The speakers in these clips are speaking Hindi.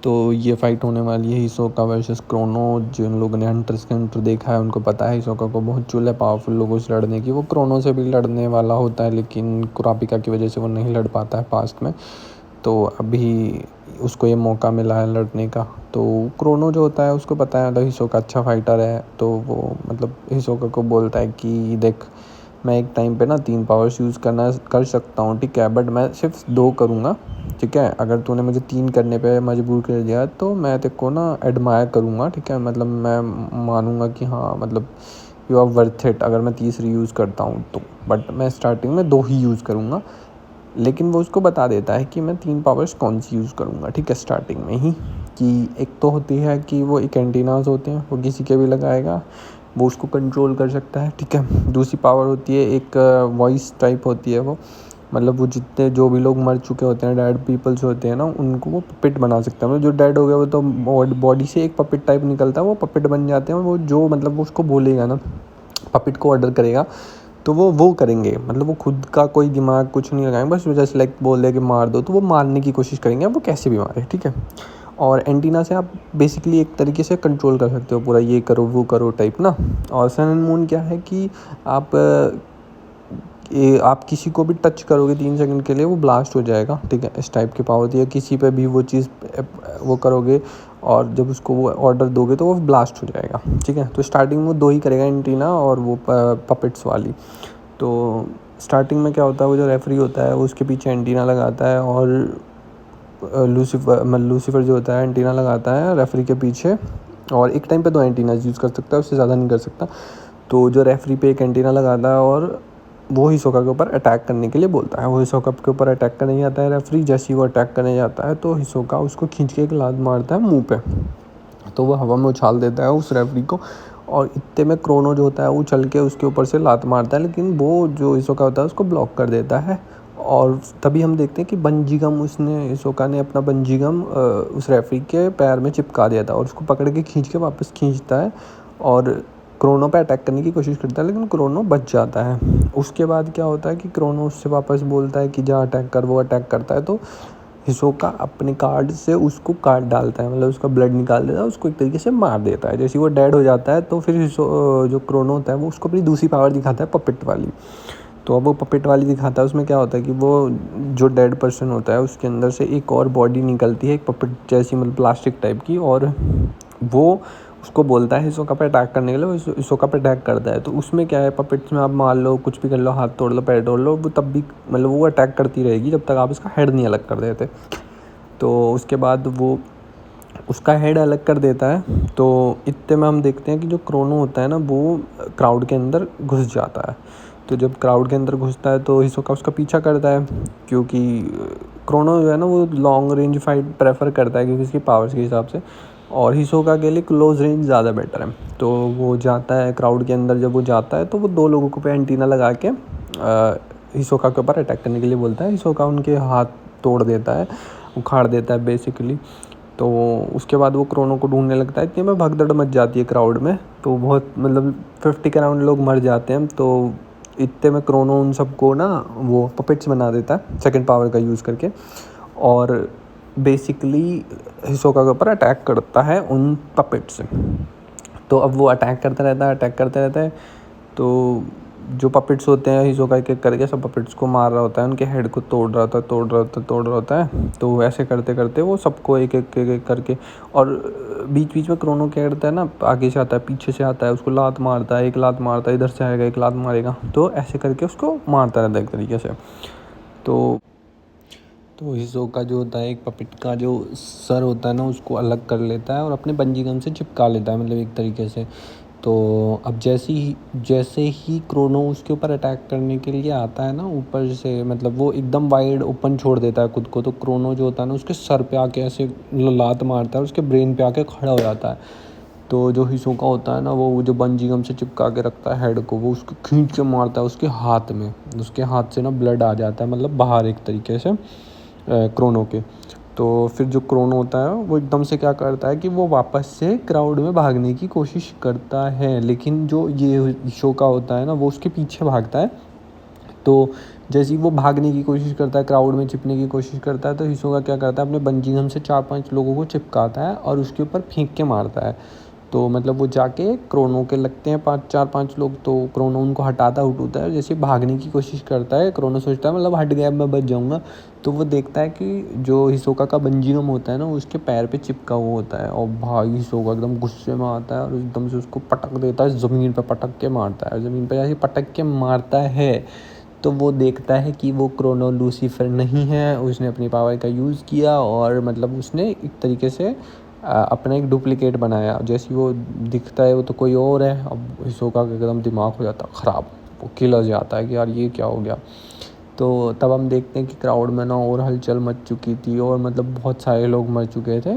तो ये फाइट होने वाली है हिसोका वर्सेस क्रोनो। जिन लोगों ने हंटर x हंटर देखा है उनको पता है हिसोका को बहुत चुल है पावरफुल लोगों से लड़ने की। वो क्रोनो से भी लड़ने वाला होता है लेकिन कुरापिका की वजह से वो नहीं लड़ पाता है पास्ट में। तो अभी उसको ये मौका मिला है लड़ने का। तो क्रोनो जो होता है उसको पता है मतलब हिसोका अच्छा फाइटर है, तो वो मतलब हिसोका को बोलता है कि देख मैं एक टाइम पे ना 3 पावर्स यूज़ कर सकता हूँ, ठीक है, बट मैं सिर्फ 2 करूँगा, ठीक है। अगर तूने मुझे 3 करने पे मजबूर कर दिया तो मैं तेरे को ना एडमायर करूँगा, ठीक है, मतलब मैं मानूंगा कि हाँ मतलब यू आर वर्थ इट अगर मैं तीसरी यूज़ करता हूँ तो। बट मैं स्टार्टिंग में 2 ही यूज़ करूँगा। लेकिन वो उसको बता देता है कि मैं 3 पावर्स कौन सी यूज़ करूँगा, ठीक है, स्टार्टिंग में ही। कि एक तो होती है कि वो एक एंटीनास होते हैं, वो किसी के भी लगाएगा, वो उसको कंट्रोल कर सकता है, ठीक है। दूसरी पावर होती है एक वॉइस टाइप होती है, वो मतलब वो जितने जो भी लोग मर चुके होते हैं, डेड पीपल्स होते हैं ना, उनको वो पपेट बना सकता है। मतलब जो डेड हो गया वो तो बॉडी से एक पपेट टाइप निकलता है, वो पपेट बन जाते हैं। वो जो मतलब वो उसको बोलेगा ना, पपेट को ऑर्डर करेगा तो वो करेंगे, मतलब वो खुद का कोई दिमाग कुछ नहीं लगाएंगे, बस जैसे लाइक बोल दे कि मार दो तो वो मारने की कोशिश करेंगे, अब वो कैसे भी मारे, ठीक है। और एंटीना से आप बेसिकली एक तरीके से कंट्रोल कर सकते हो पूरा, ये करो वो करो टाइप ना। और सन एंड मून क्या है कि आप किसी को भी टच करोगे 3 सेकंड के लिए वो ब्लास्ट हो जाएगा, ठीक है, इस टाइप की पावर होती है। किसी पे भी वो चीज़ वो करोगे और जब उसको वो ऑर्डर दोगे तो वो ब्लास्ट हो जाएगा, ठीक है। तो स्टार्टिंग में वो 2 ही करेगा, एंटीना और वो पपेट्स वाली। तो स्टार्टिंग में क्या होता है, वो जो रेफरी होता है वो उसके पीछे एंटीना लगाता है और लूसीफर जो होता है एंटीना लगाता है रेफरी के पीछे। और एक टाइम पे 2 एंटीना यूज़ कर सकता है, उससे ज़्यादा नहीं कर सकता। तो जो रेफरी पे एक एंटीना लगाता है और वो हिसोका के ऊपर अटैक करने के लिए बोलता है। वो हिसोका के ऊपर अटैक करने जाता है रेफरी, जैसे ही वो अटैक करने जाता है तो हिसोका उसको खींच के एक लात मारता है मुंह पे। तो वो हवा में उछाल देता है उस रेफरी को, और इतने में क्रोनो जो होता है वो चल के उसके ऊपर से लात मारता है, लेकिन वो जो हिसोका होता है उसको ब्लॉक कर देता है। और तभी हम देखते हैं कि बंजी गम उसने हिसोका ने अपना बंजी गम उस रेफरी के पैर में चिपका दिया था और उसको पकड़ के खींच के वापस खींचता है और क्रोनो पे अटैक करने की कोशिश करता है, लेकिन क्रोनो बच जाता है। उसके बाद क्या होता है कि क्रोनो उससे वापस बोलता है कि जा अटैक कर, वो अटैक करता है तो हिसोका अपने कार्ड से उसको काट डालता है, मतलब उसका ब्लड निकाल देता है, उसको एक तरीके से मार देता है। जैसे वो डेड हो जाता है तो फिर जो क्रोनो होता है वो उसको अपनी दूसरी पावर दिखाता है, पपेट वाली। तो अब वो पपेट वाली दिखाता है, उसमें क्या होता है कि वो जो डेड पर्सन होता है उसके अंदर से एक और बॉडी निकलती है, एक पपेट जैसी, मतलब प्लास्टिक टाइप की, और वो उसको बोलता है हिसोका पे अटैक करने के लिए। वो हिसोका पे अटैक करता है। तो उसमें क्या है, पपेट्स में आप मार लो, कुछ भी कर लो, हाथ तोड़ लो, पैर तोड़ लो, वो तब भी मतलब वो अटैक करती रहेगी जब तक आप इसका हेड नहीं अलग कर देते। तो उसके बाद वो उसका हेड अलग कर देता है। तो इतने में हम देखते हैं कि जो क्रोनो होता है ना वो क्राउड के अंदर घुस जाता है। तो जब क्राउड के अंदर घुसता है तो हिसोका उसका पीछा करता है, क्योंकि क्रोनो जो है ना वो लॉन्ग रेंज फाइट प्रेफर करता है क्योंकि उसकी पावर्स के हिसाब से, और हिसोका के लिए क्लोज रेंज ज़्यादा बेटर है। तो वो जाता है क्राउड के अंदर, जब वो जाता है तो वो 2 लोगों को पे एंटीना लगा के हिसोका के ऊपर अटैक करने के लिए बोलता है। हिसोका उनके हाथ तोड़ देता है, उखाड़ देता है बेसिकली। तो उसके बाद वो क्रोनो को ढूंढने लगता है, इतने में भगदड़ मच जाती है क्राउड में। तो बहुत मतलब 50 के अराउंड लोग मर जाते हैं। तो इतने में क्रोनो उन सबको ना वो पपेट्स बना देता है सेकंड पावर का यूज़ करके, और बेसिकली हिसोका के ऊपर अटैक करता है उन पपेट्स से। तो अब वो अटैक करता रहता है। तो जो पपेट्स होते हैं हिसोका एक एक करके सब पपेट्स को मार रहा होता है, उनके हेड को तोड़ रहा होता है। तो ऐसे करते करते वो सबको एक करके, और बीच बीच में क्रोनो क्या करता है ना, आगे से आता है पीछे से आता है, उसको लात मारता है, एक लात मारता है, इधर से आएगा एक लात मारेगा, तो ऐसे करके उसको मारता रहता है एक तरीके से। तो हिसोका जो होता है एक पपेट का जो सर होता है ना उसको अलग कर लेता है और अपने बंजी गन से चिपका लेता है, मतलब एक तरीके से। तो अब जैसे ही क्रोनो उसके ऊपर अटैक करने के लिए आता है ना ऊपर से, मतलब वो एकदम वाइड ओपन छोड़ देता है खुद को, तो क्रोनो जो होता है ना उसके सर पे आके ऐसे लात मारता है, उसके ब्रेन पे आके खड़ा हो जाता है। तो जो हिसोका होता है ना वो जो बंजी गम से चिपका के रखता है हेड को, वो उसको खींच के मारता है उसके हाथ में। उसके हाथ से ना ब्लड आ जाता है, मतलब बाहर एक तरीके से क्रोनो के। तो फिर जो क्रोनो होता है वो एकदम से क्या करता है कि वो वापस से क्राउड में भागने की कोशिश करता है, लेकिन जो ये हिसोका होता है ना वो उसके पीछे भागता है। तो जैसे ही वो भागने की कोशिश करता है, क्राउड में छिपने की कोशिश करता है, तो हिसोका क्या करता है, अपने बंजी गम से 4-5 लोगों को चिपकाता है और उसके ऊपर फेंक के मारता है। तो मतलब वो जाके क्रोनो के लगते हैं 4-5 लोग, तो क्रोनो उनको हटाता है। जैसे भागने की कोशिश करता है, क्रोनो सोचता है मतलब हट गया, अब मैं बच जाऊँगा। तो वो देखता है कि जो हिसोका का बंजी गम होता है ना, उसके पैर पे चिपका हुआ होता है, और भाई हिसोका एकदम गुस्से में आता है और एकदम से उसको पटक देता है, ज़मीन पे पटक के मारता है। ज़मीन पे जैसे पटक के मारता है, तो वो देखता है कि वो क्रोनो लूसीफर नहीं है, उसने अपनी पावर का यूज़ किया और मतलब उसने एक तरीके से अपना एक डुप्लीकेट बनाया। जैसे वो दिखता है वो तो कोई और है। अब हिसोका का एकदम दिमाग हो जाता है ख़राब, वो किलर जाता है कि यार ये क्या हो गया। तो तब हम देखते हैं कि क्राउड में ना और हलचल मच चुकी थी और मतलब बहुत सारे लोग मर चुके थे,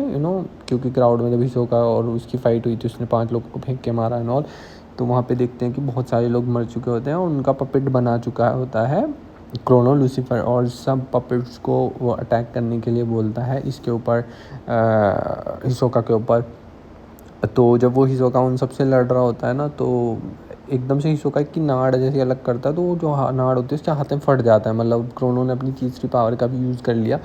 क्योंकि क्राउड में जब हिसोका और उसकी फ़ाइट हुई थी, उसने 5 लोगों को फेंक के मारा एंड ऑल। तो वहाँ पे देखते हैं कि बहुत सारे लोग मर चुके होते हैं और उनका पपेट बना चुका होता है क्रोनो लूसीफर, और सब पपेट्स को वो अटैक करने के लिए बोलता है इसके ऊपर, हिसोका के ऊपर। तो जब वो हिसोका उन सबसे लड़ रहा होता है ना, तो एकदम से हिसोका की नाड़ जैसे अलग करता है, तो वो जो नाड़ होती है उसके हाथ में फट जाता है। मतलब क्रोनो ने अपनी तीसरी पावर का भी यूज़ कर लिया,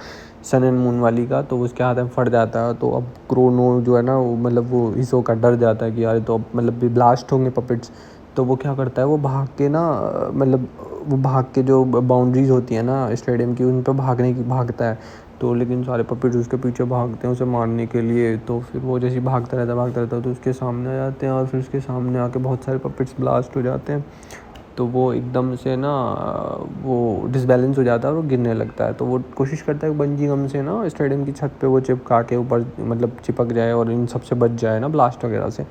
सन एंड मून वाली का, तो उसके हाथ में फट जाता है। तो अब क्रोनो जो है ना, वो मतलब वो हिसोका डर जाता है कि यार तो अब मतलब ब्लास्ट होंगे पपेट्स। तो वो क्या करता है, वो भाग के ना, मतलब वो भाग के जो बाउंड्रीज होती है ना स्टेडियम की, उन पर भागता है। तो लेकिन सारे पपेट्स उसके पीछे भागते हैं उसे मारने के लिए। तो फिर वो जैसे भागता रहता है तो उसके सामने आ जाते हैं, और फिर उसके सामने आके बहुत सारे पपेट्स ब्लास्ट हो जाते हैं। तो वो एकदम से ना वो डिसबैलेंस हो जाता है और वो गिरने लगता है। तो वो कोशिश करता है बंजी गम से ना स्टेडियम की छत पे वो चिपका के ऊपर मतलब चिपक जाए और इन सबसे बच जाए ना ब्लास्ट वगैरह से।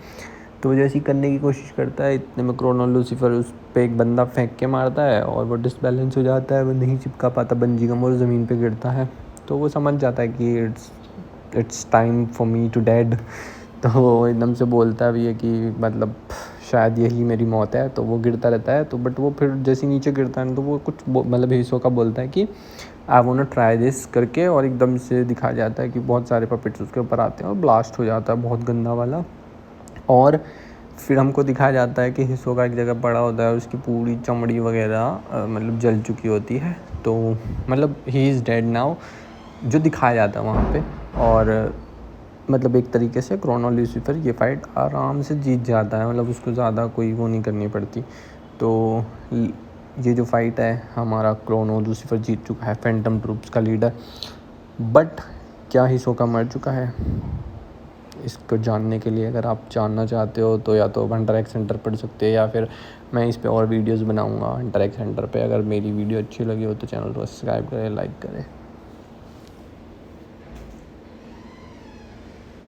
तो जैसे ही करने की कोशिश करता है, इतने में क्रोनो लूसीफर उस पर एक बंदा फेंक के मारता है और वो डिसबैलेंस हो जाता है, वो नहीं चिपका पाता बंजी गम और ज़मीन पे गिरता है। तो वो समझ जाता है कि it's time for me to dead. तो वो एकदम से बोलता भी है कि मतलब शायद यही मेरी मौत है। तो वो गिरता रहता है, तो बट वो फिर जैसे नीचे गिरता है तो वो कुछ मतलब हिसोका बोलता है कि I want to try this करके, और एकदम से दिखाया जाता है कि बहुत सारे पपेट्स उसके ऊपर आते हैं और ब्लास्ट हो जाता है बहुत गंदा वाला। और फिर हमको दिखाया जाता है कि हिसोका एक जगह पड़ा होता है, उसकी पूरी चमड़ी वगैरह मतलब जल चुकी होती है। तो मतलब ही इज़ डेड नाउ, जो दिखाया जाता है वहाँ पे। और मतलब एक तरीके से क्रोनो लूसीफर ये फाइट आराम से जीत जाता है, मतलब उसको ज़्यादा कोई वो नहीं करनी पड़ती। तो ये जो फाइट है, हमारा क्रोनो लूसीफर जीत चुका है, फैंटम ट्रूप्स का लीडर। बट क्या हिसोका मर चुका है? इसको जानने के लिए अगर आप जानना चाहते हो तो या तो हंटर एक्स सेंटर पढ़ सकते हैं, या फिर मैं इस पे और वीडियोस बनाऊंगा हंटर एक्स सेंटर पे। अगर मेरी वीडियो अच्छी लगी हो तो चैनल को सब्सक्राइब करें, लाइक करें।